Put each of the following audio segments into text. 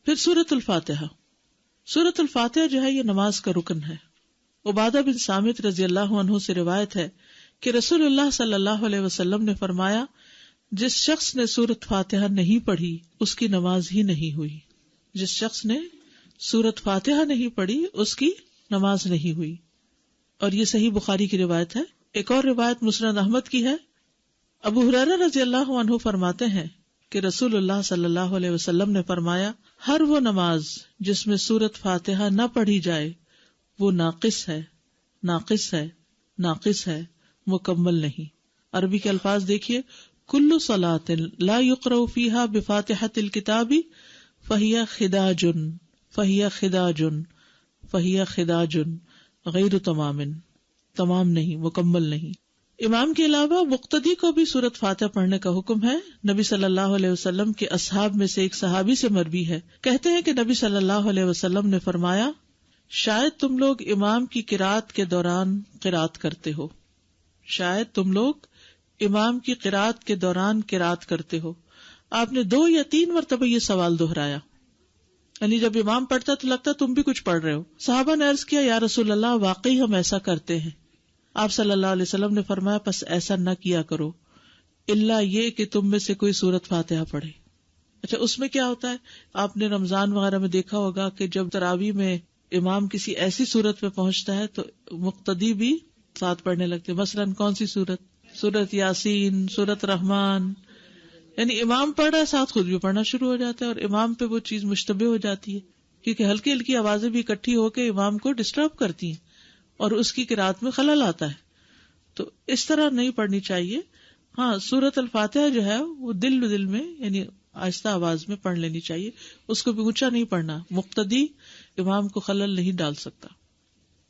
پھر سورۃ الفاتحہ. سورۃ الفاتحہ جو ہے یہ نماز کا رکن ہے. عبادہ بن صامت رضی اللہ عنہ سے روایت ہے کہ رسول اللہ صلی اللہ علیہ وسلم نے فرمایا جس شخص نے سورۃ فاتحہ نہیں پڑھی اس کی نماز ہی نہیں ہوئی. جس شخص نے سورۃ فاتحہ نہیں پڑھی اس کی نماز نہیں ہوئی. اور یہ صحیح بخاری کی روایت ہے. ایک اور روایت مسند احمد کی ہے. ابو ہریرہ رضی اللہ عنہ فرماتے ہیں کہ رسول اللہ صلی اللہ علیہ وسلم نے فرمایا ہر وہ نماز جس میں سورۃ فاتحہ نہ پڑھی جائے وہ ناقص ہے، ناقص ہے، ناقص ہے، مکمل نہیں. عربی کے الفاظ دیکھیے، کل صلاۃ لا یقرأ فیہا بفاتحۃ الکتاب فہی خداج فہی خداج فہی خداج غیر تمام، تمام نہیں، مکمل نہیں. امام کے علاوہ مقتدی کو بھی سورۃ فاتحہ پڑھنے کا حکم ہے. نبی صلی اللہ علیہ وسلم کے اصحاب میں سے ایک صحابی سے مروی ہے، کہتے ہیں کہ نبی صلی اللہ علیہ وسلم نے فرمایا شاید تم لوگ امام کی قرات کے دوران قرات کرتے ہو، شاید تم لوگ امام کی قرات کے دوران قرات کرتے ہو. آپ نے 2 یا 3 مرتبہ یہ سوال دہرایا، یعنی جب امام پڑھتا تو لگتا تم بھی کچھ پڑھ رہے ہو. صحابہ نے عرض کیا یا رسول اللہ واقعی ہم ایسا کرتے ہیں. آپ صلی اللہ علیہ وسلم نے فرمایا پس ایسا نہ کیا کرو الا یہ کہ تم میں سے کوئی سورۃ فاتحہ پڑھے. اچھا اس میں کیا ہوتا ہے، آپ نے رمضان وغیرہ میں دیکھا ہوگا کہ جب تراویح میں امام کسی ایسی سورت پہ پہنچتا ہے تو مقتدی بھی ساتھ پڑھنے لگتے. مثلاً کون سی سورت؟ سورت یاسین، سورت رحمان. یعنی امام پڑھ رہا ہے ساتھ خود بھی پڑھنا شروع ہو جاتا ہے، اور امام پہ وہ چیز مشتبہ ہو جاتی ہے کیونکہ ہلکی ہلکی آوازیں بھی اکٹھی ہو کے امام کو ڈسٹرب کرتی ہیں اور اس کی قرات میں خلل آتا ہے. تو اس طرح نہیں پڑھنی چاہیے. ہاں سورۃ الفاتحہ جو ہے وہ دل بدل میں یعنی آہستہ آواز میں پڑھ لینی چاہیے، اس کو بھی اونچا نہیں پڑھنا. مقتدی امام کو خلل نہیں ڈال سکتا.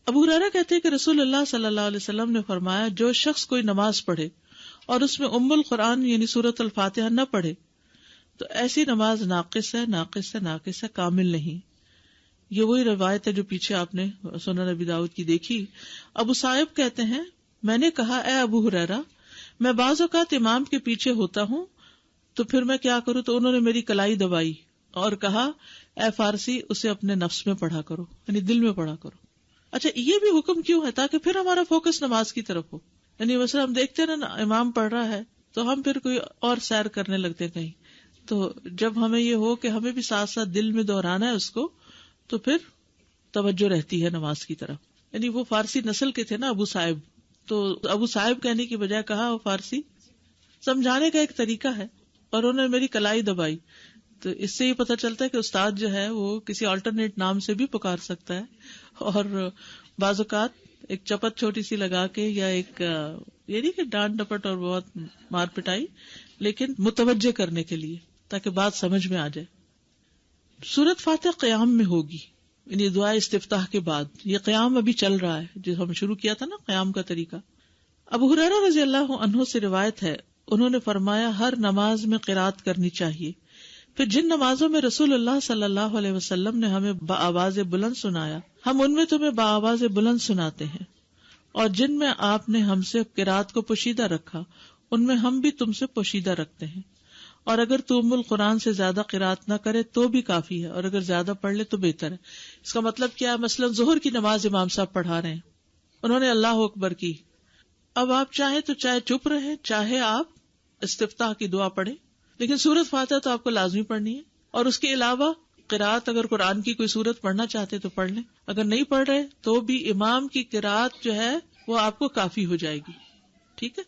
ابو ہریرہ کہتے ہیں کہ رسول اللہ صلی اللہ علیہ وسلم نے فرمایا جو شخص کوئی نماز پڑھے اور اس میں ام القرآن یعنی سورۃ الفاتحہ نہ پڑھے تو ایسی نماز ناقص ہے، ناقص ہے، ناقص ہے، کامل نہیں. یہ وہی روایت ہے جو پیچھے آپ نے سنن ابی داؤد کی دیکھی. ابو صائب کہتے ہیں میں نے کہا اے ابو ہریرہ میں بعض اوقات امام کے پیچھے ہوتا ہوں تو پھر میں کیا کروں؟ تو انہوں نے میری کلائی دبائی اور کہا اے فارسی اسے اپنے نفس میں پڑھا کرو، یعنی دل میں پڑھا کرو. اچھا یہ بھی حکم کیوں ہے؟ تاکہ پھر ہمارا فوکس نماز کی طرف ہو. یعنی مثلا ہم دیکھتے ہیں نا امام پڑھ رہا ہے تو ہم پھر کوئی اور سیر کرنے لگتے ہیں کہیں. تو جب ہمیں یہ ہو کہ ہمیں بھی ساتھ ساتھ دل میں دہرانا ہے اس کو تو پھر توجہ رہتی ہے نماز کی طرف. یعنی وہ فارسی نسل کے تھے نا ابو صاحب، تو ابو صاحب کہنے کی بجائے کہا وہ فارسی. سمجھانے کا ایک طریقہ ہے. اور انہوں نے میری کلائی دبائی. تو اس سے یہ پتہ چلتا ہے کہ استاد جو ہے وہ کسی آلٹرنیٹ نام سے بھی پکار سکتا ہے، اور بعض اوقات ایک چپت چھوٹی سی لگا کے یا ایک یہ نہیں کہ ڈانٹ ڈپٹ اور بہت مار پٹائی، لیکن متوجہ کرنے کے لیے تاکہ بات سمجھ میں آ جائے. سورۃ فاتحہ قیام میں ہوگی، یعنی دعا استفتاح کے بعد. یہ قیام ابھی چل رہا ہے جو ہم شروع کیا تھا نا قیام کا طریقہ. ابو ہریرہ رضی اللہ عنہ سے روایت ہے انہوں نے فرمایا ہر نماز میں قرات کرنی چاہیے. پھر جن نمازوں میں رسول اللہ صلی اللہ علیہ وسلم نے ہمیں بآواز بلند سنایا ہم ان میں تمہیں بآواز بلند سناتے ہیں، اور جن میں آپ نے ہم سے قرات کو پوشیدہ رکھا ان میں ہم بھی تم سے پوشیدہ رکھتے ہیں. اور اگر تو ام القرآن سے زیادہ قرات نہ کرے تو بھی کافی ہے، اور اگر زیادہ پڑھ لے تو بہتر ہے. اس کا مطلب کیا ہے؟ مثلا ظہر کی نماز امام صاحب پڑھا رہے ہیں، انہوں نے اللہ اکبر کی. اب آپ چاہیں تو چاہے چپ رہے، چاہے آپ استفتاح کی دعا پڑھیں، لیکن سورۃ فاتحہ تو آپ کو لازمی پڑھنی ہے. اور اس کے علاوہ قرات اگر قرآن کی کوئی سورت پڑھنا چاہتے تو پڑھ لیں، اگر نہیں پڑھ رہے تو بھی امام کی قرات جو ہے وہ آپ کو کافی ہو جائے گی. ٹھیک ہے.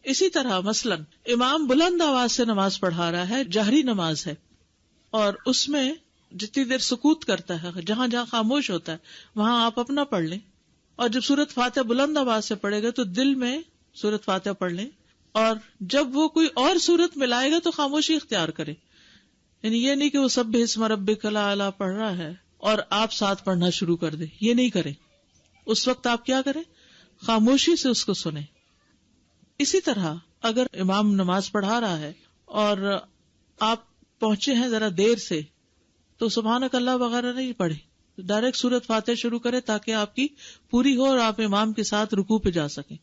اسی طرح مثلا امام بلند آواز سے نماز پڑھا رہا ہے، جہری نماز ہے، اور اس میں جتنی دیر سکوت کرتا ہے، جہاں جہاں خاموش ہوتا ہے وہاں آپ اپنا پڑھ لیں. اور جب سورۃ فاتحہ بلند آواز سے پڑھے گا تو دل میں سورۃ فاتحہ پڑھ لیں، اور جب وہ کوئی اور سورت ملائے گا تو خاموشی اختیار کرے. یعنی یہ نہیں کہ وہ سبح اسم ربک الاعلی پڑھ رہا ہے اور آپ ساتھ پڑھنا شروع کر دیں، یہ نہیں کریں. اس وقت آپ کیا کریں؟ خاموشی سے اس کو سنیں. اسی طرح اگر امام نماز پڑھا رہا ہے اور آپ پہنچے ہیں ذرا دیر سے تو سبحانک اللہ وغیرہ نہیں پڑھے، ڈائریکٹ سورۃ فاتحہ شروع کرے تاکہ آپ کی پوری ہو اور آپ امام کے ساتھ رکوع پہ جا سکیں.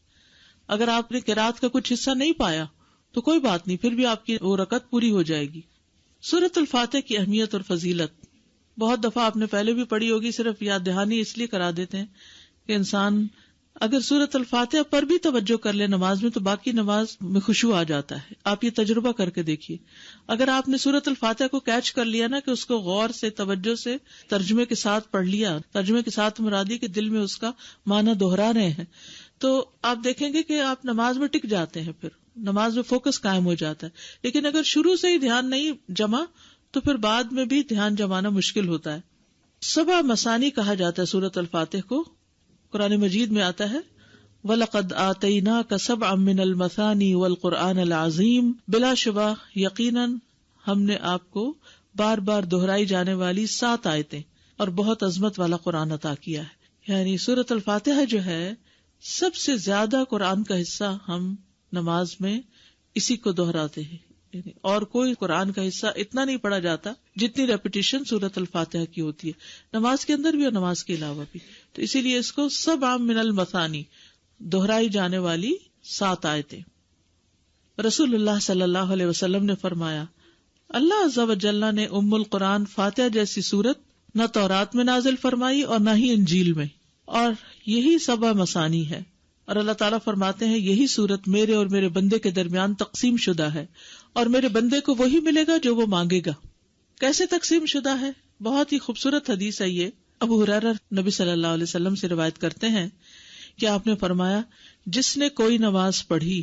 اگر آپ نے قرات کا کچھ حصہ نہیں پایا تو کوئی بات نہیں، پھر بھی آپ کی وہ رکعت پوری ہو جائے گی. سورۃ الفاتحہ کی اہمیت اور فضیلت. بہت دفعہ آپ نے پہلے بھی پڑھی ہوگی، صرف یاد دہانی اس لیے کرا دیتے ہیں کہ انسان اگر سورۃ الفاتحہ پر بھی توجہ کر لے نماز میں تو باقی نماز میں خشوع آ جاتا ہے. آپ یہ تجربہ کر کے دیکھیے، اگر آپ نے سورۃ الفاتحہ کو کیچ کر لیا نا کہ اس کو غور سے توجہ سے ترجمے کے ساتھ پڑھ لیا، ترجمے کے ساتھ مرادی کہ دل میں اس کا معنی دہرا رہے ہیں، تو آپ دیکھیں گے کہ آپ نماز میں ٹک جاتے ہیں، پھر نماز میں فوکس قائم ہو جاتا ہے. لیکن اگر شروع سے ہی دھیان نہیں جمع تو پھر بعد میں بھی دھیان جمانا مشکل ہوتا ہے. 7 مثانی کہا جاتا ہے سورۃ الفاتحہ کو. قرآن مجید میں آتا ہے وَلَقَدْ آتَيْنَاكَ سَبْعًا مِّنَ الْمَثَانِي وَالْقُرْآنَ الْعَظِيمِ، بلا شبہ یقیناً ہم نے آپ کو بار بار دہرائی جانے والی 7 آیتیں اور بہت عظمت والا قرآن عطا کیا ہے. یعنی سورۃ الفاتحہ جو ہے سب سے زیادہ قرآن کا حصہ ہم نماز میں اسی کو دہراتے ہیں. یعنی اور کوئی قرآن کا حصہ اتنا نہیں پڑھا جاتا جتنی ریپیٹیشن سورۃ الفاتحہ کی ہوتی ہے، نماز کے اندر بھی اور نماز کے علاوہ بھی. تو اسی لیے اس کو 7 من المثانی، دہرائی جانے والی 7 آیتیں. رسول اللہ صلی اللہ علیہ وسلم نے فرمایا اللہ عز و جل نے ام القرآن فاتحہ جیسی سورت نہ تورات میں نازل فرمائی اور نہ ہی انجیل میں، اور یہی 7 مثانی ہے. اور اللہ تعالیٰ فرماتے ہیں یہی سورت میرے اور میرے بندے کے درمیان تقسیم شدہ ہے اور میرے بندے کو وہی ملے گا جو وہ مانگے گا. کیسے تقسیم شدہ ہے؟ بہت ہی خوبصورت حدیث ہے یہ. ابو ہریرہ نبی صلی اللہ علیہ وسلم سے روایت کرتے ہیں کہ آپ نے فرمایا جس نے کوئی نماز پڑھی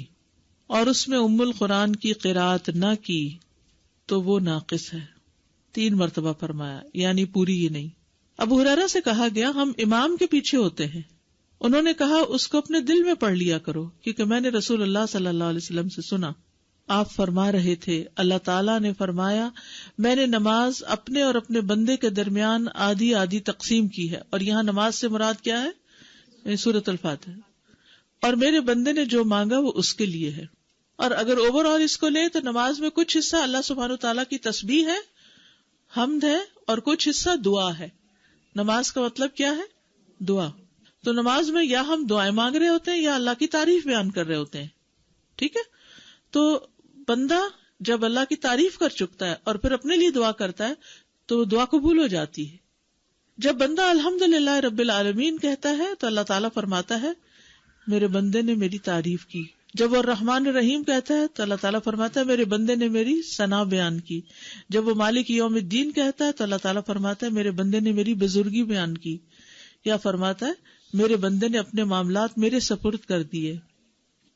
اور اس میں ام القرآن کی قرات نہ کی تو وہ ناقص ہے. 3 مرتبہ فرمایا، یعنی پوری ہی نہیں. ابو ہریرہ سے کہا گیا ہم امام کے پیچھے ہوتے ہیں. انہوں نے کہا اس کو اپنے دل میں پڑھ لیا کرو، کیونکہ میں نے رسول اللہ صلی اللہ علیہ وسلم سے سنا آپ فرما رہے تھے اللہ تعالیٰ نے فرمایا میں نے نماز اپنے اور اپنے بندے کے درمیان آدھی آدھی تقسیم کی ہے. اور یہاں نماز سے مراد کیا ہے؟ سورۃ الفاتحہ. اور میرے بندے نے جو مانگا وہ اس کے لیے ہے. اور اگر اوور آل اس کو لے تو نماز میں کچھ حصہ اللہ سبحانہ وتعالیٰ کی تسبیح ہے، حمد ہے، اور کچھ حصہ دعا ہے. نماز کا مطلب کیا ہے؟ دعا. تو نماز میں یا ہم دعائیں مانگ رہے ہوتے ہیں یا اللہ کی تعریف بیان کر رہے ہوتے ہیں. ٹھیک ہے، تو بندہ جب اللہ کی تعریف کر چکتا ہے اور پھر اپنے لیے دعا کرتا ہے تو دعا قبول ہو جاتی ہے. جب بندہ الحمدللہ رب العالمین کہتا ہے تو اللہ تعالیٰ فرماتا ہے میرے بندے نے میری تعریف کی. جب وہ الرحمن الرحیم کہتا ہے تو اللہ تعالیٰ فرماتا ہے میرے بندے نے میری ثنا بیان کی. جب وہ مالک یوم الدین کہتا ہے تو اللہ تعالیٰ فرماتا ہے میرے بندے نے میری بزرگی بیان کی. یا فرماتا ہے میرے بندے نے اپنے معاملات میرے سپرد کر دیے.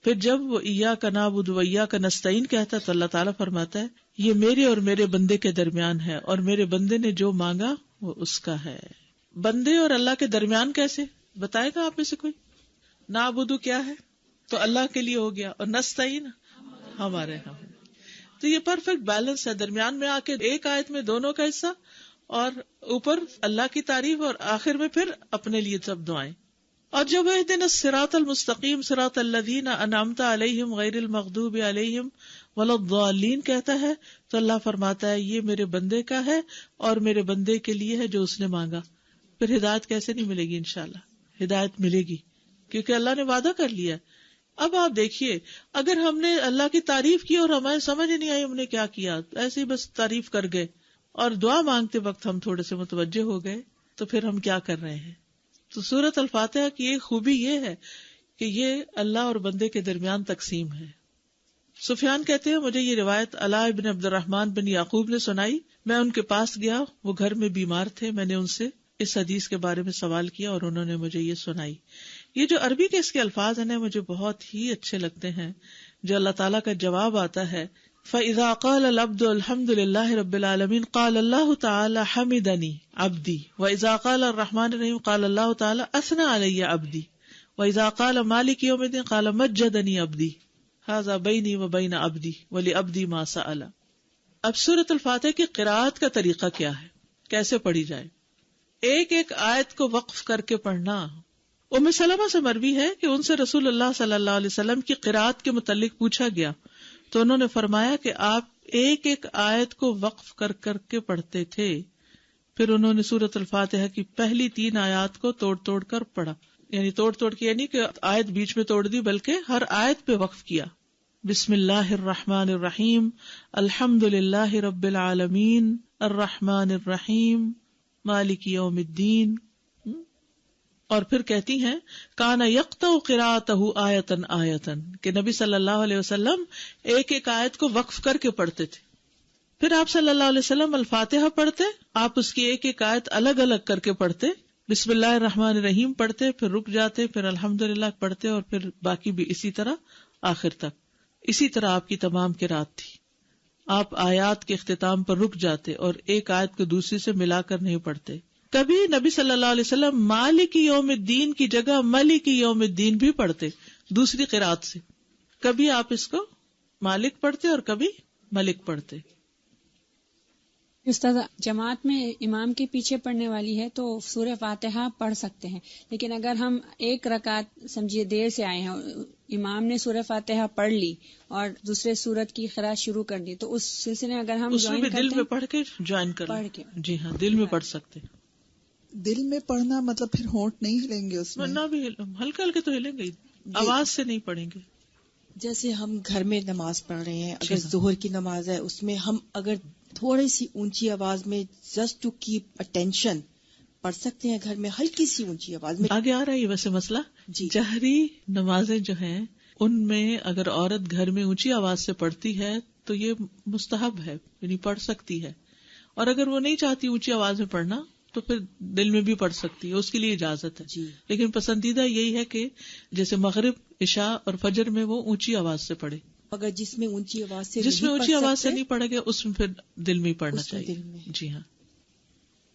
پھر جب وہ ایاک نعبد و ایاک نستعین کہتا ہے تو اللہ تعالیٰ فرماتا ہے یہ میرے اور میرے بندے کے درمیان ہے اور میرے بندے نے جو مانگا وہ اس کا ہے. بندے اور اللہ کے درمیان کیسے بتائے گا آپ میں سے کوئی؟ نعبد کیا ہے تو اللہ کے لیے ہو گیا، اور نستعین ہمارے ہم. تو یہ پرفیکٹ بیلنس ہے، درمیان میں آ کے ایک آیت میں دونوں کا حصہ اور اوپر اللہ کی تعریف اور آخر میں پھر اپنے لیے سب دعائیں. اور جب اہدنا الصراط المستقیم صراط الذین انعمت علیہم غیر المغضوب علیہم ولا الضالین کہتا ہے تو اللہ فرماتا ہے یہ میرے بندے کا ہے اور میرے بندے کے لیے ہے جو اس نے مانگا. پھر ہدایت کیسے نہیں ملے گی؟ انشاءاللہ ہدایت ملے گی کیونکہ اللہ نے وعدہ کر لیا. اب آپ دیکھیے اگر ہم نے اللہ کی تعریف کی اور ہمیں سمجھ نہیں آئی ہم نے کیا کیا، ایسے ہی بس تعریف کر گئے اور دعا مانگتے وقت ہم تھوڑے سے متوجہ ہو گئے تو پھر ہم کیا کر رہے ہیں؟ تو سورۃ الفاتحہ کی ایک خوبی یہ ہے کہ یہ اللہ اور بندے کے درمیان تقسیم ہے. سفیان کہتے ہیں مجھے یہ روایت علاء بن عبد الرحمن بن یعقوب نے سنائی. میں ان کے پاس گیا، وہ گھر میں بیمار تھے. میں نے ان سے اس حدیث کے بارے میں سوال کیا اور انہوں نے مجھے یہ سنائی. یہ جو عربی کے اس کے الفاظ ہیں مجھے بہت ہی اچھے لگتے ہیں، جو اللہ تعالیٰ کا جواب آتا ہے فَإِذَا قَالَ الْعَبْدُ الْحَمْدُ لِلَّهِ رَبِّ الْعَالَمِينَ قَالَ اللَّهُ تَعَالَى حَمِدَنِي عَبْدِي وَإِذَا قَالَ الرَّحْمَنُ الرَّحِيمُ قَالَ اللَّهُ تَعَالَى أَثْنَى عَلَيَّ عَبْدِي وَإِذَا قَالَ مَالِكِ يَوْمِ الدِّينِ قَالَ مَجَّدَنِي عَبْدِي هَذَا بَيْنِي وَبَيْنَ عَبْدِي وَلِعَبْدِي مَا سَأَلَ. اب سورۃ الفاتحہ کی قراءت کا طریقہ کیا ہے، کیسے پڑھی جائے؟ ایک ایک آیت کو وقف کر کے پڑھنا. ام سلمہ سے مروی ہے کہ ان سے رسول اللہ صلی اللہ علیہ وسلم کی قراءت کے متعلق پوچھا گیا تو انہوں نے فرمایا کہ آپ ایک ایک آیت کو وقف کر کر کے پڑھتے تھے. پھر انہوں نے سورۃ الفاتحہ کی پہلی 3 آیات کو توڑ توڑ کر پڑھا، یعنی توڑ توڑ کے یعنی کہ آیت بیچ میں توڑ دی بلکہ ہر آیت پہ وقف کیا. بسم اللہ الرحمن الرحیم الحمد للہ رب العالمین الرحمن الرحیم مالک یوم الدین. اور پھر کہتی ہیں کانا یقطع قراءتہ آیتن آیتن، کہ نبی صلی اللہ علیہ وسلم ایک ایک آیت کو وقف کر کے پڑھتے تھے. پھر آپ صلی اللہ علیہ وسلم الفاتحہ پڑھتے، آپ اس کی ایک ایک آیت الگ الگ کر کے پڑھتے، بسم اللہ الرحمن الرحیم پڑھتے، پھر رک جاتے، پھر الحمدللہ پڑھتے، اور پھر باقی بھی اسی طرح آخر تک. اسی طرح آپ کی تمام قرات تھی. آپ آیات کے اختتام پر رک جاتے اور ایک آیت کو دوسری سے ملا کر نہیں پڑھتے. کبھی نبی صلی اللہ علیہ وسلم مالک یوم الدین کی جگہ ملک یوم الدین بھی پڑھتے دوسری قرات سے. کبھی آپ اس کو مالک پڑھتے اور کبھی ملک پڑھتے. استاد، جماعت میں امام کے پیچھے پڑھنے والی ہے تو سورہ فاتحہ پڑھ سکتے ہیں، لیکن اگر ہم ایک رکعت سمجھیے دیر سے آئے ہیں اور امام نے سورہ فاتحہ پڑھ لی اور دوسرے سورت کی قرات شروع کر دی، تو اس سلسلے میں اگر ہم اس میں بھی دل میں پڑھ کے جوائن کر پڑھ کے، جی ہاں دل میں پڑھ سکتے. دل میں پڑھنا مطلب پھر ہونٹ نہیں ہلیں گے اس میں؟ نہ بھی ہلکے ہلکے تو ہلیں گے، آواز سے نہیں پڑھیں گے. جیسے ہم گھر میں نماز پڑھ رہے ہیں، اگر ظہر کی نماز ہے اس میں ہم اگر تھوڑی سی اونچی آواز میں جسٹ ٹو کیپ اٹینشن پڑھ سکتے ہیں، گھر میں ہلکی سی اونچی آواز میں. آگے آ رہا ہے یہ ویسے مسئلہ. جی، جہری نمازیں جو ہیں ان میں اگر عورت گھر میں اونچی آواز سے پڑھتی ہے تو یہ مستحب ہے، یعنی پڑھ سکتی ہے. اور اگر وہ نہیں چاہتی اونچی آواز میں پڑھنا تو پھر دل میں بھی پڑھ سکتی ہے، اس کے لیے اجازت ہے. جی، لیکن پسندیدہ یہی ہے کہ جیسے مغرب، عشاء اور فجر میں وہ اونچی آواز سے پڑھے. اگر جس میں اونچی آواز سے نہیں پڑھے گا اس میں پھر دل میں ہی پڑھنا چاہیے. جی ہاں.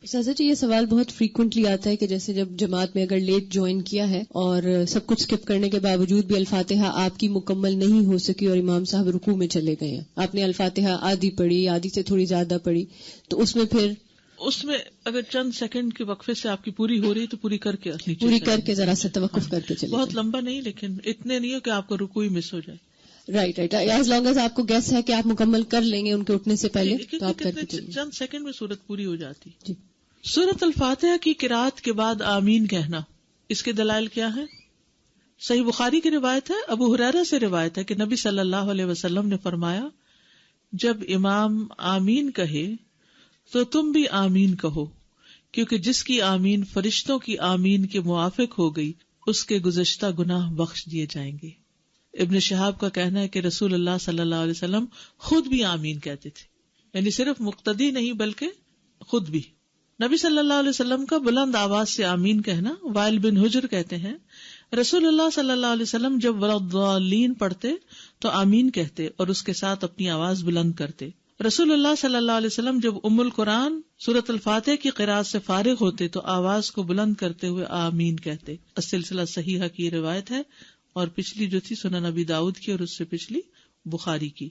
سازا جی، یہ سوال بہت فریکوینٹلی آتا ہے کہ جیسے جب جماعت میں اگر لیٹ جوائن کیا ہے اور سب کچھ اسکپ کرنے کے باوجود بھی الفاتحہ آپ کی مکمل نہیں ہو سکی اور امام صاحب رکوع میں چلے گئے ہیں، آپ نے الفاتحہ آدھی پڑھی، آدھی سے تھوڑی زیادہ پڑھی، تو اس میں اگر چند سیکنڈ کے وقفے سے آپ کی پوری ہو رہی تو پوری کر کے ذرا سا توقف کر کے چلے. بہت لمبا نہیں، لیکن اتنے نہیں ہو کہ آپ کو رکوع ہی مس ہو جائے. رائٹ ایز لانگ ایز آپ کو گیس ہے کہ آپ مکمل کر لیں گے ان کے اٹھنے سے پہلے تو آپ کر کے چلیے. چند سیکنڈ میں سورت پوری ہو جاتی. جی. سورت الفاتحہ کی قرات کے بعد آمین کہنا، اس کے دلائل کیا ہے؟ صحیح بخاری کی روایت ہے، ابو ہریرہ سے روایت ہے کہ نبی صلی اللہ علیہ وسلم نے فرمایا جب امام آمین کہے تو تم بھی آمین کہو، کیونکہ جس کی آمین فرشتوں کی آمین کے موافق ہو گئی اس کے گزشتہ گناہ بخش دیے جائیں گے. ابن شہاب کا کہنا ہے کہ رسول اللہ صلی اللہ علیہ وسلم خود بھی آمین کہتے تھے، یعنی صرف مقتدی نہیں بلکہ خود بھی. نبی صلی اللہ علیہ وسلم کا بلند آواز سے آمین کہنا، وائل بن حجر کہتے ہیں رسول اللہ صلی اللہ علیہ وسلم جب ولضالین پڑھتے تو آمین کہتے اور اس کے ساتھ اپنی آواز بلند کرتے. رسول اللہ صلی اللہ علیہ وسلم جب ام القرآن سورۃ الفاتحہ کی قرات سے فارغ ہوتے تو آواز کو بلند کرتے ہوئے آمین کہتے. السلسلہ صحیحہ کی روایت ہے، اور پچھلی جو تھی سنن ابی داؤد کی اور اس سے پچھلی بخاری کی.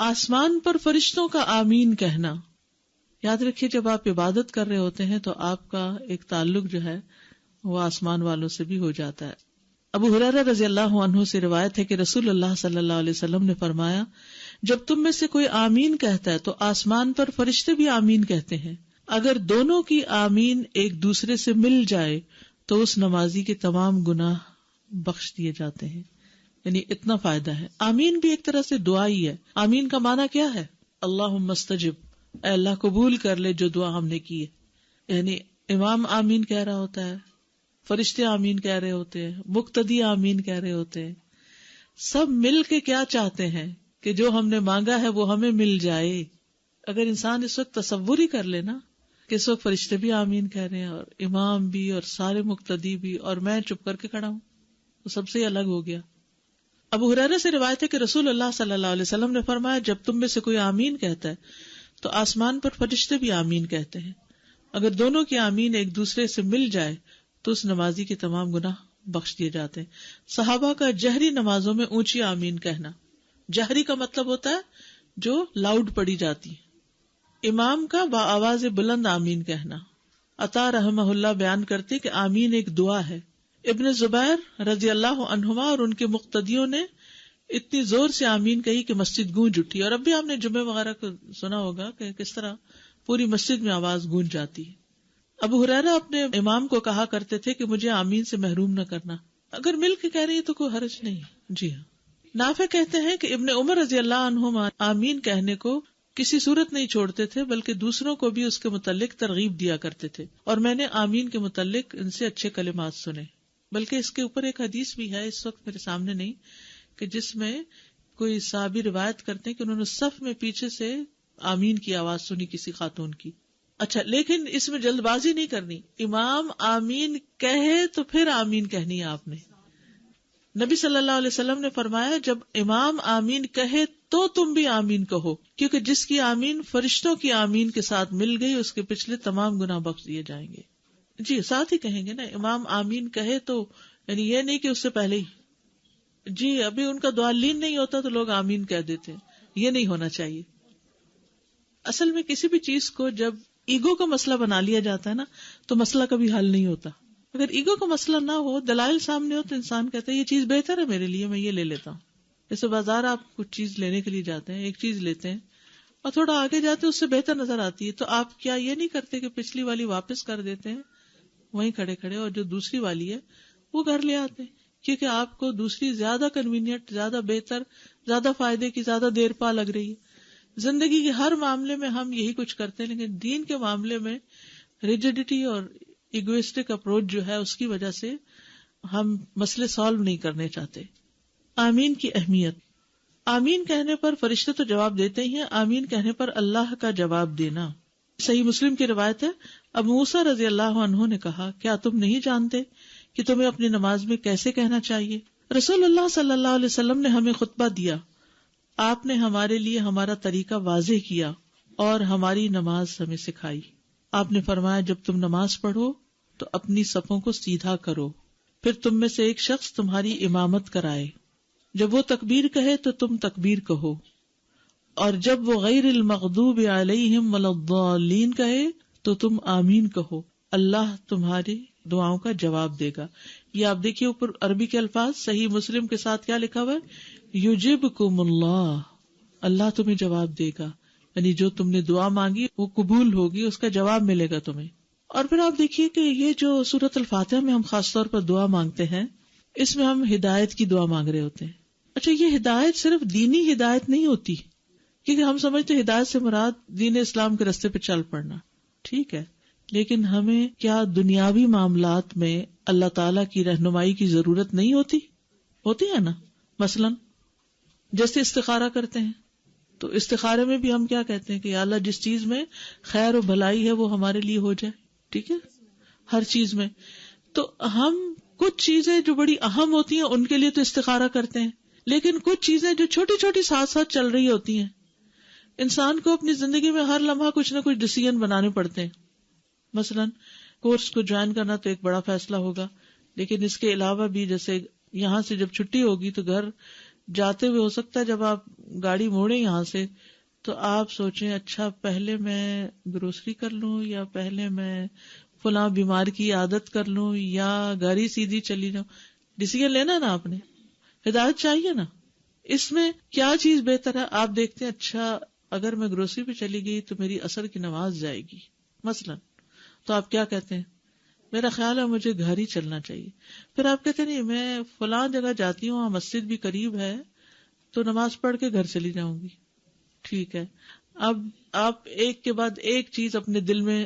آسمان پر فرشتوں کا آمین کہنا، یاد رکھیے جب آپ عبادت کر رہے ہوتے ہیں تو آپ کا ایک تعلق جو ہے وہ آسمان والوں سے بھی ہو جاتا ہے. ابو ہریرہ رضی اللہ عنہ سے روایت ہے کہ رسول اللہ صلی اللہ علیہ وسلم نے فرمایا جب تم میں سے کوئی آمین کہتا ہے تو آسمان پر فرشتے بھی آمین کہتے ہیں. اگر دونوں کی آمین ایک دوسرے سے مل جائے تو اس نمازی کے تمام گناہ بخش دیے جاتے ہیں. یعنی اتنا فائدہ ہے. آمین بھی ایک طرح سے دعا ہی ہے. آمین کا معنی کیا ہے؟ اللہم استجب، اے اللہ قبول کر لے جو دعا ہم نے کی ہے. یعنی امام آمین کہہ رہا ہوتا ہے، فرشتے آمین کہہ رہے ہوتے ہیں، مقتدی آمین کہہ رہے ہوتے ہیں. سب مل کے کیا چاہتے ہیں کہ جو ہم نے مانگا ہے وہ ہمیں مل جائے. اگر انسان اس وقت تصور ہی کر لے نا کہ اس وقت فرشتے بھی آمین کہہ رہے ہیں اور امام بھی اور سارے مقتدی بھی اور میں چپ کر کے کھڑا ہوں، تو سب سے الگ ہو گیا. ابو ہریرہ سے روایت ہے کہ رسول اللہ صلی اللہ علیہ وسلم نے فرمایا جب تم میں سے کوئی آمین کہتا ہے تو آسمان پر فرشتے بھی آمین کہتے ہیں. اگر دونوں کی آمین ایک دوسرے سے مل جائے تو اس نمازی کے تمام گناہ بخش دیے جاتے ہیں. صحابہ کا جہری نمازوں میں اونچی آمین کہنا، جہری کا مطلب ہوتا ہے جو لاؤڈ پڑھی جاتی ہے. امام کا با آواز بلند آمین کہنا. عطا رحمہ اللہ بیان کرتے کہ آمین ایک دعا ہے. ابن زبیر رضی اللہ عنہما اور ان کے مقتدیوں نے اتنی زور سے آمین کہی کہ مسجد گونج اٹھی. اور اب بھی آپ نے جمعے وغیرہ کو سنا ہوگا کہ کس طرح پوری مسجد میں آواز گونج جاتی ہے. ابو ہریرہ اپنے امام کو کہا کرتے تھے کہ مجھے آمین سے محروم نہ کرنا. اگر مل کے کہہ رہی ہے تو کوئی حرج نہیں. جی ہاں. نافع کہتے ہیں کہ ابن عمر رضی اللہ عنہما آمین کہنے کو کسی صورت نہیں چھوڑتے تھے بلکہ دوسروں کو بھی اس کے متعلق ترغیب دیا کرتے تھے. اور میں نے آمین کے متعلق ان سے اچھے کلمات سنے. بلکہ اس کے اوپر ایک حدیث بھی ہے، اس وقت میرے سامنے نہیں، کہ جس میں کوئی صحابی روایت کرتے ہیں کہ انہوں نے صف میں پیچھے سے آمین کی آواز سنی کسی خاتون کی. اچھا، لیکن اس میں جلد بازی نہیں کرنی. امام آمین کہے تو پھر آمین کہنی ہے آپ نے. نبی صلی اللہ علیہ وسلم نے فرمایا جب امام آمین کہے تو تم بھی آمین کہو، کیونکہ جس کی آمین فرشتوں کی آمین کے ساتھ مل گئی اس کے پچھلے تمام گناہ بخش دیے جائیں گے. جی ساتھ ہی کہیں گے نا، امام آمین کہے تو یعنی یہ نہیں کہ اس سے پہلے ہی جی ابھی ان کا دعا لین نہیں ہوتا تو لوگ آمین کہہ دیتے ہیں. یہ نہیں ہونا چاہیے. اصل میں کسی بھی چیز کو جب ایگو کا مسئلہ بنا لیا جاتا ہے نا تو مسئلہ کبھی حل نہیں ہوتا. اگر ایگو کا مسئلہ نہ ہو، دلائل سامنے ہو، تو انسان کہتا ہے یہ چیز بہتر ہے میرے لیے، میں یہ لے لیتا ہوں. جیسے بازار آپ کچھ چیز لینے کے لیے جاتے ہیں، ایک چیز لیتے ہیں اور تھوڑا آگے جاتے ہیں اس سے بہتر نظر آتی ہے، تو آپ کیا یہ نہیں کرتے کہ پچھلی والی واپس کر دیتے ہیں وہیں کھڑے کھڑے، اور جو دوسری والی ہے وہ گھر لے آتے ہیں، کیونکہ آپ کو دوسری زیادہ کنوینئنٹ، زیادہ بہتر، زیادہ فائدے کی، زیادہ دیر پا لگ رہی ہے. زندگی کے ہر معاملے میں ہم یہی کچھ کرتے ہیں، لیکن دین کے معاملے میں ریجڈیٹی اور ایگوئسٹک اپروچ جو ہے اس کی وجہ سے ہم مسئلے سالو نہیں کرنے چاہتے. آمین کی اہمیت. آمین کہنے پر فرشتے تو جواب دیتے ہی ہیں، آمین کہنے پر اللہ کا جواب دینا. صحیح مسلم کی روایت ہے، ابو موسیٰ رضی اللہ عنہ نے کہا کیا تم نہیں جانتے کہ تمہیں اپنی نماز میں کیسے کہنا چاہیے؟ رسول اللہ صلی اللہ علیہ وسلم نے ہمیں خطبہ دیا، آپ نے ہمارے لیے ہمارا طریقہ واضح کیا اور ہماری نماز ہمیں سکھائی. آپ نے فرمایا جب تم نماز پڑھو تو اپنی صفوں کو سیدھا کرو، پھر تم میں سے ایک شخص تمہاری امامت کرائے. جب وہ تکبیر کہے تو تم تکبیر کہو، اور جب وہ غیر المغضوب علیہم ولا الضالین کہے تو تم آمین کہو، اللہ تمہاری دعاؤں کا جواب دے گا. یہ آپ دیکھیے اوپر عربی کے الفاظ، صحیح مسلم کے ساتھ کیا لکھا ہوا ہے؟ یجبکم اللہ، اللہ تمہیں جواب دے گا، یعنی جو تم نے دعا مانگی وہ قبول ہوگی، اس کا جواب ملے گا تمہیں. اور پھر آپ دیکھیے کہ یہ جو سورۃ الفاتحہ میں ہم خاص طور پر دعا مانگتے ہیں، اس میں ہم ہدایت کی دعا مانگ رہے ہوتے ہیں. اچھا، یہ ہدایت صرف دینی ہدایت نہیں ہوتی، کیونکہ ہم سمجھتے ہدایت سے مراد دین اسلام کے راستے پہ چل پڑنا، ٹھیک ہے، لیکن ہمیں کیا دنیاوی معاملات میں اللہ تعالیٰ کی رہنمائی کی ضرورت نہیں ہوتی ہے نا؟ مثلاً جیسے استخارہ کرتے ہیں تو استخارے میں بھی ہم کیا کہتے ہیں کہ یا اللہ جس چیز میں خیر و بھلائی ہے وہ ہمارے لیے ہو جائے، ٹھیک ہے، ہر چیز میں. تو ہم کچھ چیزیں جو بڑی اہم ہوتی ہیں ان کے لیے تو استخارہ کرتے ہیں، لیکن کچھ چیزیں جو چھوٹی چھوٹی ساتھ ساتھ چل رہی ہوتی ہیں، انسان کو اپنی زندگی میں ہر لمحہ کچھ نہ کچھ ڈیسیژن بنانے پڑتے ہیں. مثلاً کورس کو جوائن کرنا تو ایک بڑا فیصلہ ہوگا، لیکن اس کے علاوہ بھی جیسے یہاں سے جب چھٹی ہوگی تو گھر جاتے ہوئے ہو سکتا ہے جب آپ گاڑی موڑیں یہاں سے تو آپ سوچیں اچھا پہلے میں گروسری کر لوں یا پہلے میں فلاں بیمار کی عادت کر لوں یا گھر ہی سیدھی چلی جاؤں. ڈیسیژن لینا نا، آپ نے ہدایت چاہیے نا، اس میں کیا چیز بہتر ہے. آپ دیکھتے ہیں اچھا اگر میں گروسری پہ چلی گئی تو میری عصر کی نماز جائے گی مثلاً، تو آپ کیا کہتے ہیں؟ میرا خیال ہے مجھے گھر ہی چلنا چاہیے. پھر آپ کہتے ہیں نہیں میں فلاں جگہ جاتی ہوں، مسجد بھی قریب ہے تو نماز پڑھ کے گھر چلی جاؤں گی. ٹھیک ہے، اب آپ ایک کے بعد ایک چیز اپنے دل میں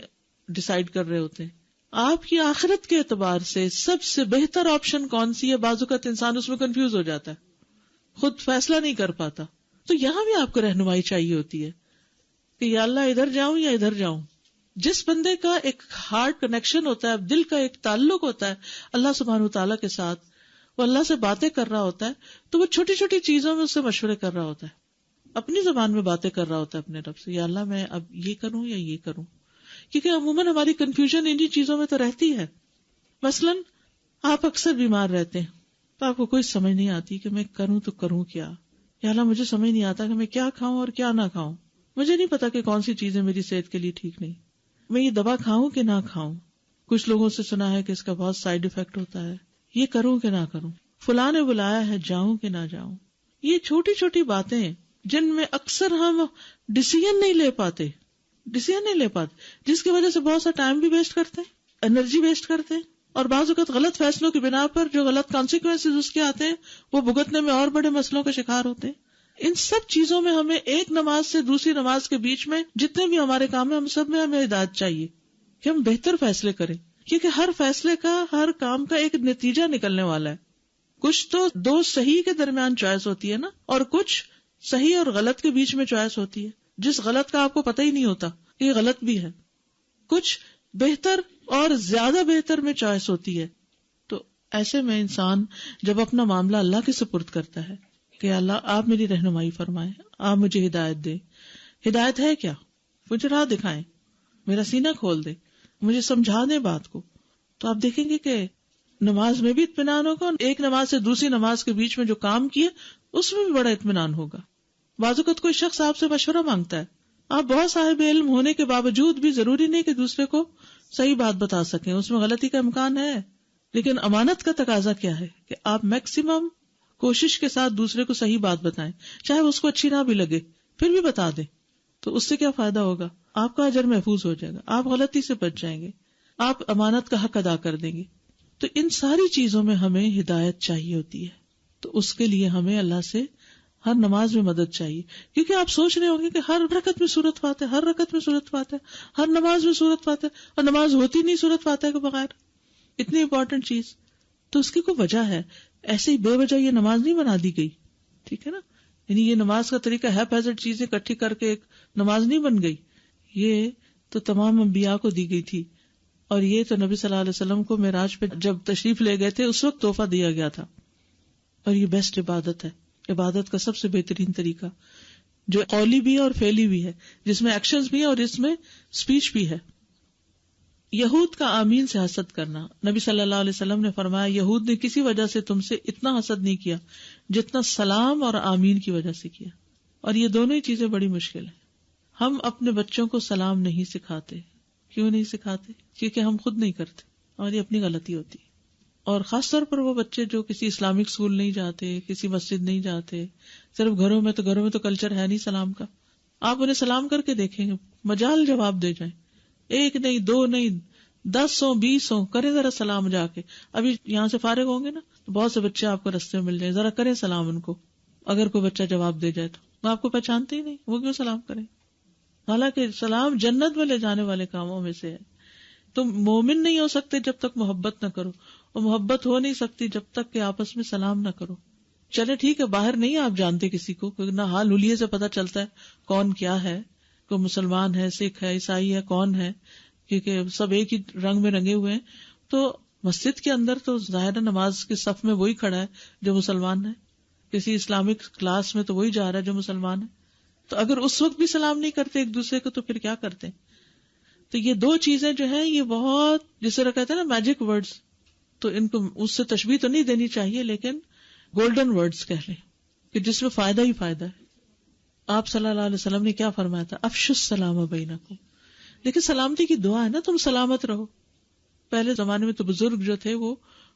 ڈیسائیڈ کر رہے ہوتے ہیں. آپ کی آخرت کے اعتبار سے سب سے بہتر آپشن کون سی ہے؟ بعض اوقات انسان اس میں کنفیوز ہو جاتا ہے، خود فیصلہ نہیں کر پاتا. تو یہاں بھی آپ کو رہنمائی چاہیے ہوتی ہے کہ یا اللہ ادھر جاؤں یا ادھر جاؤں. جس بندے کا ایک ہارٹ کنیکشن ہوتا ہے، دل کا ایک تعلق ہوتا ہے اللہ سبحانہ وتعالیٰ کے ساتھ، وہ اللہ سے باتیں کر رہا ہوتا ہے تو وہ چھوٹی چھوٹی چیزوں میں اس سے مشورے کر رہا ہوتا ہے، اپنی زبان میں باتیں کر رہا ہوتا ہے اپنے رب سے، یا اللہ میں اب یہ کروں یا یہ کروں. کیونکہ عموماً ہماری کنفیوژن انہی چیزوں میں تو رہتی ہے. مثلاً آپ اکثر بیمار رہتے ہیں تو آپ کو کوئی سمجھ نہیں آتی کہ میں کروں تو کروں کیا. یا اللہ مجھے سمجھ نہیں آتا کہ میں کیا کھاؤں اور کیا نہ کھاؤں. مجھے نہیں پتا کہ کون سی چیزیں میری صحت کے لیے ٹھیک نہیں. میں یہ دوا کھاؤں کہ نہ کھاؤں. کچھ لوگوں سے سنا ہے کہ اس کا بہت سائیڈ افیکٹ ہوتا ہے. یہ کروں کہ نہ کروں. فلاں نے بلایا ہے جاؤں کہ نہ جاؤں. یہ چھوٹی چھوٹی باتیں جن میں اکثر ہم ڈیسیژن نہیں لے پاتے، جس کی وجہ سے بہت سا ٹائم بھی ویسٹ کرتے ہیں، انرجی ویسٹ کرتے ہیں، اور بعض اوقات غلط فیصلوں کی بنا پر جو غلط کانسیکوینسز اس کے آتے ہیں وہ بھگتنے میں اور بڑے مسئلوں کا شکار ہوتے ہیں. ان سب چیزوں میں ہمیں ایک نماز سے دوسری نماز کے بیچ میں جتنے بھی ہمارے کام ہیں، ہم سب میں ہمیں ہدایت چاہیے کہ ہم بہتر فیصلے کریں، کیونکہ ہر فیصلے کا، ہر کام کا ایک نتیجہ نکلنے والا ہے. کچھ تو دو صحیح کے درمیان چوائس ہوتی ہے نا، اور کچھ صحیح اور غلط کے بیچ میں چوائس ہوتی ہے، جس غلط کا آپ کو پتہ ہی نہیں ہوتا کہ یہ غلط بھی ہے. کچھ بہتر اور زیادہ بہتر میں چوائس ہوتی ہے. تو ایسے میں انسان جب اپنا معاملہ اللہ کے سپرد کرتا ہے کہ اللہ آپ میری رہنمائی فرمائیں، آپ مجھے ہدایت دیں. ہدایت ہے کیا؟ مجھے راہ دکھائیں، میرا سینہ کھول دے، مجھے سمجھا دیں بات کو. تو آپ دیکھیں گے کہ نماز میں بھی اطمینان ہوگا، ایک نماز سے دوسری نماز کے بیچ میں جو کام کیے اس میں بھی بڑا اطمینان ہوگا. بعض اوقات کوئی شخص آپ سے مشورہ مانگتا ہے، آپ بہت صاحب علم ہونے کے باوجود بھی ضروری نہیں کہ دوسرے کو صحیح بات بتا سکیں، اس میں غلطی کا امکان ہے. لیکن امانت کا تقاضا کیا ہے کہ آپ میکسیمم کوشش کے ساتھ دوسرے کو صحیح بات بتائیں، چاہے اس کو اچھی نہ بھی لگے، پھر بھی بتا دیں. تو اس سے کیا فائدہ ہوگا؟ آپ کا اجر محفوظ ہو جائے گا، آپ غلطی سے بچ جائیں گے، آپ امانت کا حق ادا کر دیں گے. تو ان ساری چیزوں میں ہمیں ہدایت چاہیے ہوتی ہے. تو اس کے لیے ہمیں اللہ سے ہر نماز میں مدد چاہیے، کیونکہ آپ سوچ رہے ہوں گے کہ ہر رکعت میں سورۃ فاتحہ، ہر رکعت میں سورۃ فاتحہ، ہر نماز میں سورۃ فاتحہ، اور نماز ہوتی نہیں سورۃ فاتحہ کے بغیر. اتنی امپورٹنٹ چیز. تو اس کی کوئی وجہ ہے، ایسے ہی بے وجہ یہ نماز نہیں بنا دی گئی، ٹھیک ہے نا. یعنی یہ نماز کا طریقہ ہے پیزٹ چیزیں اکٹھی کر کے ایک نماز نہیں بن گئی. یہ تو تمام انبیاء کو دی گئی تھی، اور یہ تو نبی صلی اللہ علیہ وسلم کو معراج پہ جب تشریف لے گئے تھے اس وقت تحفہ دیا گیا تھا. اور یہ بیسٹ عبادت ہے، عبادت کا سب سے بہترین طریقہ جو قولی بھی ہے اور فعلی بھی ہے، جس میں ایکشنز بھی ہے اور اس میں سپیچ بھی ہے. یہود کا آمین سے حسد کرنا، نبی صلی اللہ علیہ وسلم نے فرمایا یہود نے کسی وجہ سے تم سے اتنا حسد نہیں کیا جتنا سلام اور آمین کی وجہ سے کیا. اور یہ دونوں ہی چیزیں بڑی مشکل ہیں. ہم اپنے بچوں کو سلام نہیں سکھاتے. کیوں نہیں سکھاتے؟ کیونکہ ہم خود نہیں کرتے، اور یہ اپنی غلطی ہوتی ہے. اور خاص طور پر وہ بچے جو کسی اسلامک اسکول نہیں جاتے، کسی مسجد نہیں جاتے، صرف گھروں میں تو کلچر ہے نہیں سلام کا. آپ انہیں سلام کر کے دیکھیں گے، مجال جواب دے جائیں، ایک نہیں، دو نہیں، 10 ہوں 20 ہوں، کریں ذرا سلام. جا کے ابھی یہاں سے فارغ ہوں گے نا تو بہت سے بچے آپ کو رستے میں مل جائیں، ذرا کریں سلام ان کو. اگر کوئی بچہ جواب دے جائے تو آپ کو پہچانتے ہی نہیں، وہ کیوں سلام کریں؟ حالانکہ سلام جنت میں لے جانے والے کاموں میں سے ہے. تم مومن نہیں ہو سکتے جب تک محبت نہ کرو، اور محبت ہو نہیں سکتی جب تک کہ آپس میں سلام نہ کرو. چلے ٹھیک ہے، باہر نہیں آپ جانتے کسی کو، نہ حال حلیے سے پتہ چلتا ہے کون کیا ہے، کوئی مسلمان ہے، سکھ ہے، عیسائی ہے، کون ہے، کیونکہ سب ایک ہی رنگ میں رنگے ہوئے ہیں. تو مسجد کے اندر تو ظاہر نماز کے صف میں وہی کھڑا ہے جو مسلمان ہے، کسی اسلامک کلاس میں تو وہی جا رہا ہے جو مسلمان ہے. تو اگر اس وقت بھی سلام نہیں کرتے ایک دوسرے کو تو پھر کیا کرتے ہیں؟ تو یہ دو چیزیں جو ہیں یہ بہت، جس طرح کہتے ہیں نا میجک ورڈز، تو ان کو اس سے تشبیہ تو نہیں دینی چاہیے، لیکن گولڈن ورڈز کہہ لیں کہ جس میں فائدہ ہی فائدہ ہے. آپ صلی اللہ علیہ وسلم نے کیا فرمایا تھا؟ افشوا السلام بینکم. لیکن سلامتی کی دعا ہے نا، تم سلامت رہو. پہلے زمانے میں تو بزرگ جو تھے وہ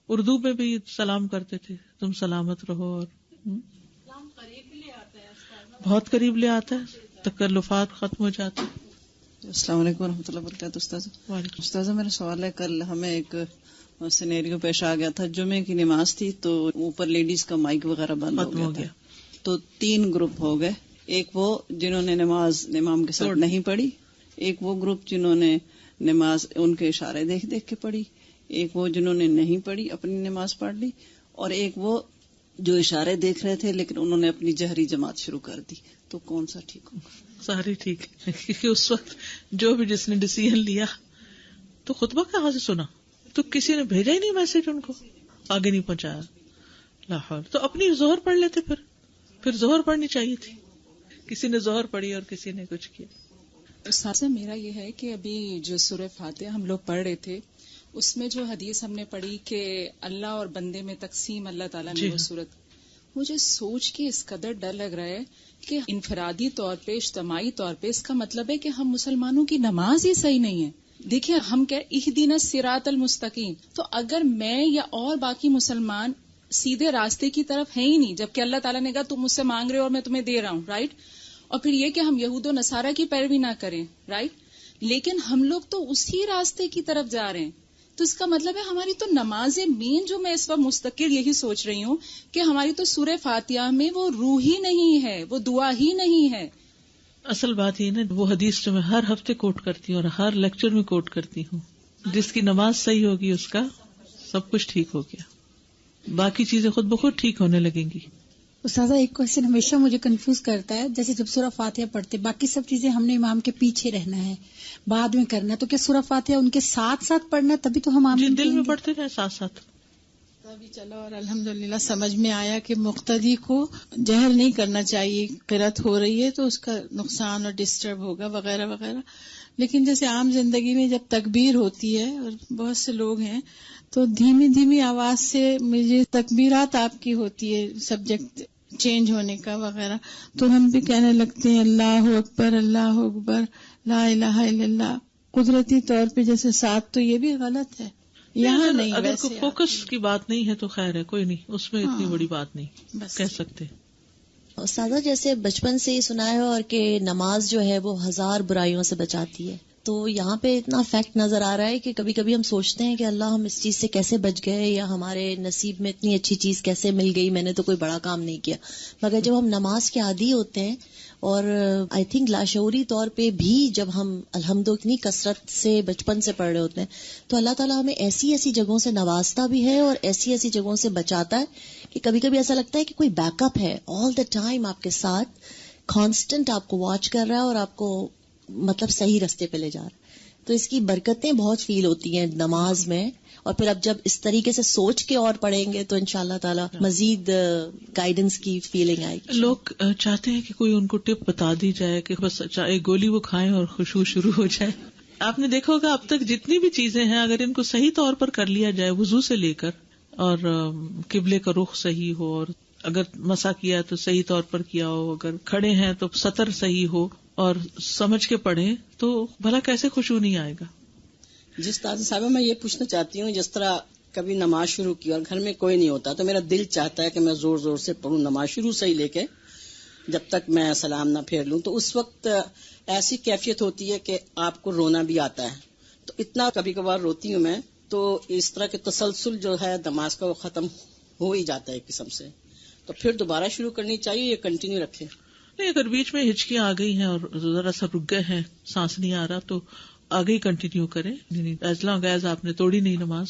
اردو میں بھی سلام کرتے تھے، تم سلامت رہو. اور بہت قریب لے آتا ہے، تکلفات ختم ہو جاتے ہیں. السلام علیکم ورحمۃ اللہ وبرکاتہ. استاذہ میرا سوال ہے، کل ہمیں ایک سینیریو پیش آ گیا تھا، جمعے کی نماز تھی تو اوپر لیڈیز کا مائک وغیرہ بند ہو گیا. تو 3 گروپ ہو گئے، ایک وہ جنہوں نے نماز امام کے ساتھ نہیں پڑھی، ایک وہ گروپ جنہوں نے نماز ان کے اشارے دیکھ دیکھ کے پڑھی، ایک وہ جنہوں نے نہیں پڑھی اپنی نماز پڑھ لی، اور ایک وہ جو اشارے دیکھ رہے تھے لیکن انہوں نے اپنی جہری جماعت شروع کر دی. تو کون سا ٹھیک ہوگا؟ ساری ٹھیک ہے، کیونکہ اس وقت جو بھی جس نے ڈیسیژن لیا تو خطبہ کہاں سے سنا؟ تو کسی نے بھیجا ہی نہیں میسج، ان کو آگے نہیں پہنچایا. لاہور تو اپنی ظہر پڑھ لیتے، پھر ظہر پڑھنی چاہیے تھی. کسی نے ظہر پڑھی اور کسی نے کچھ کیا. استاذہ میرا یہ ہے کہ ابھی جو سورہ فاتحہ ہم لوگ پڑھ رہے تھے اس میں جو حدیث ہم نے پڑھی کہ اللہ اور بندے میں تقسیم اللہ تعالیٰ نے وہ صورت، مجھے سوچ کے اس قدر ڈر لگ رہا ہے کہ انفرادی طور پہ اجتماعی طور پہ اس کا مطلب ہے کہ ہم مسلمانوں کی نماز ہی صحیح نہیں ہے. دیکھیے ہم اہدنا الصراط المستقیم، تو اگر میں یا اور باقی مسلمان سیدھے راستے کی طرف ہے ہی نہیں، جبکہ اللہ تعالیٰ نے کہا تم مجھ سے مانگ رہے ہو اور میں تمہیں دے رہا ہوں، رائٹ. اور پھر یہ کہ ہم یہود و نصارہ کی پیروی نہ کریں، رائٹ. لیکن ہم لوگ تو اسی راستے کی طرف جا رہے ہیں. تو تو اس کا مطلب ہے ہماری تو نماز مین جو میں اس وقت مستقل یہی سوچ رہی ہوں کہ ہماری تو سورہ فاتحہ میں وہ روح ہی نہیں ہے، وہ دعا ہی نہیں ہے. اصل بات یہ نا، وہ حدیث جو میں ہر ہفتے کوٹ کرتی ہوں اور ہر لیکچر میں کوٹ کرتی ہوں، جس کی نماز صحیح ہوگی اس کا سب کچھ ٹھیک ہو گیا، باقی چیزیں خود بخود ٹھیک ہونے لگیں گی. استاذہ ایک کوشچن ہمیشہ مجھے کنفیوز کرتا ہے، جیسے جب سورہ فاتحہ پڑھتے باقی سب چیزیں ہم نے امام کے پیچھے رہنا ہے، بعد میں کرنا ہے، تو کیا سورہ فاتحہ ان کے ساتھ ساتھ پڑھنا ہے تبھی تو ہم آمین دل میں پڑھتے رہے ساتھ ساتھ. بھی چلو اور الحمدللہ سمجھ میں آیا کہ مقتدی کو جہر نہیں کرنا چاہیے، قرات ہو رہی ہے تو اس کا نقصان اور ڈسٹرب ہوگا وغیرہ وغیرہ. لیکن جیسے عام زندگی میں جب تکبیر ہوتی ہے اور بہت سے لوگ ہیں تو دھیمی دھیمی آواز سے مجھے تکبیرات آپ کی ہوتی ہے سبجیکٹ چینج ہونے کا وغیرہ، تو ہم بھی کہنے لگتے ہیں اللہ اکبر اللہ اکبر لا الہ الا اللہ. قدرتی طور پہ جیسے ساتھ، تو یہ بھی غلط ہے. یہاں نہیں، اگر کوئی فوکس کی بات نہیں ہے تو خیر ہے، کوئی نہیں، اس میں اتنی بڑی بات نہیں کہہ سکتے. استاذہ جیسے بچپن سے ہی سنا ہے اور کہ نماز جو ہے وہ 1000 برائیوں سے بچاتی ہے، تو یہاں پہ اتنا فیکٹ نظر آ رہا ہے کہ کبھی کبھی ہم سوچتے ہیں کہ اللہ ہم اس چیز سے کیسے بچ گئے، یا ہمارے نصیب میں اتنی اچھی چیز کیسے مل گئی، میں نے تو کوئی بڑا کام نہیں کیا. مگر جب ہم نماز کے عادی ہوتے ہیں اور آئی تھنک لاشعوری طور پہ بھی جب ہم الحمد اتنی کثرت سے بچپن سے پڑھ رہے ہوتے ہیں، تو اللہ تعالیٰ ہمیں ایسی ایسی جگہوں سے نوازتا بھی ہے اور ایسی ایسی جگہوں سے بچاتا ہے کہ کبھی کبھی ایسا لگتا ہے کہ کوئی بیک اپ ہے آل دا ٹائم آپ کے ساتھ، کانسٹنٹ آپ کو واچ کر رہا ہے اور آپ کو مطلب صحیح رستے پہ لے جا رہا ہے. تو اس کی برکتیں بہت فیل ہوتی ہیں نماز میں، اور پھر اب جب اس طریقے سے سوچ کے اور پڑھیں گے تو انشاءاللہ تعالی مزید گائیڈنس کی فیلنگ آئے گی. لوگ چاہتے ہیں کہ کوئی ان کو ٹپ بتا دی جائے کہ بس ایک گولی وہ کھائیں اور خشوع شروع ہو جائے. آپ نے دیکھا ہوگا اب تک جتنی بھی چیزیں ہیں اگر ان کو صحیح طور پر کر لیا جائے، وضو سے لے کر اور قبلے کا رخ صحیح ہو، اور اگر مسا کیا تو صحیح طور پر کیا ہو، اگر کھڑے ہیں تو سطر صحیح ہو اور سمجھ کے پڑھیں، تو بھلا کیسے خشوع نہیں آئے گا. جس طرح صاحبہ میں یہ پوچھنا چاہتی ہوں، جس طرح کبھی نماز شروع کی اور گھر میں کوئی نہیں ہوتا تو میرا دل چاہتا ہے کہ میں زور زور سے پڑھوں نماز شروع سے ہی لے کے جب تک میں سلام نہ پھیر لوں، تو اس وقت ایسی کیفیت ہوتی ہے کہ آپ کو رونا بھی آتا ہے. تو اتنا کبھی کبھار روتی ہوں میں، تو اس طرح کے تسلسل جو ہے نماز کا وہ ختم ہو ہی جاتا ہے ایک قسم سے. تو پھر دوبارہ شروع کرنی چاہیے یا کنٹینیو رکھیں؟ نہیں، اگر بیچ میں ہچکیاں آ گئی ہیں اور ذرا سا رک گئے ہیں، سانس نہیں آ رہا، تو آگے ہی کنٹینیو کریں، ایز لانگ ایز آپ نے توڑی نہیں نماز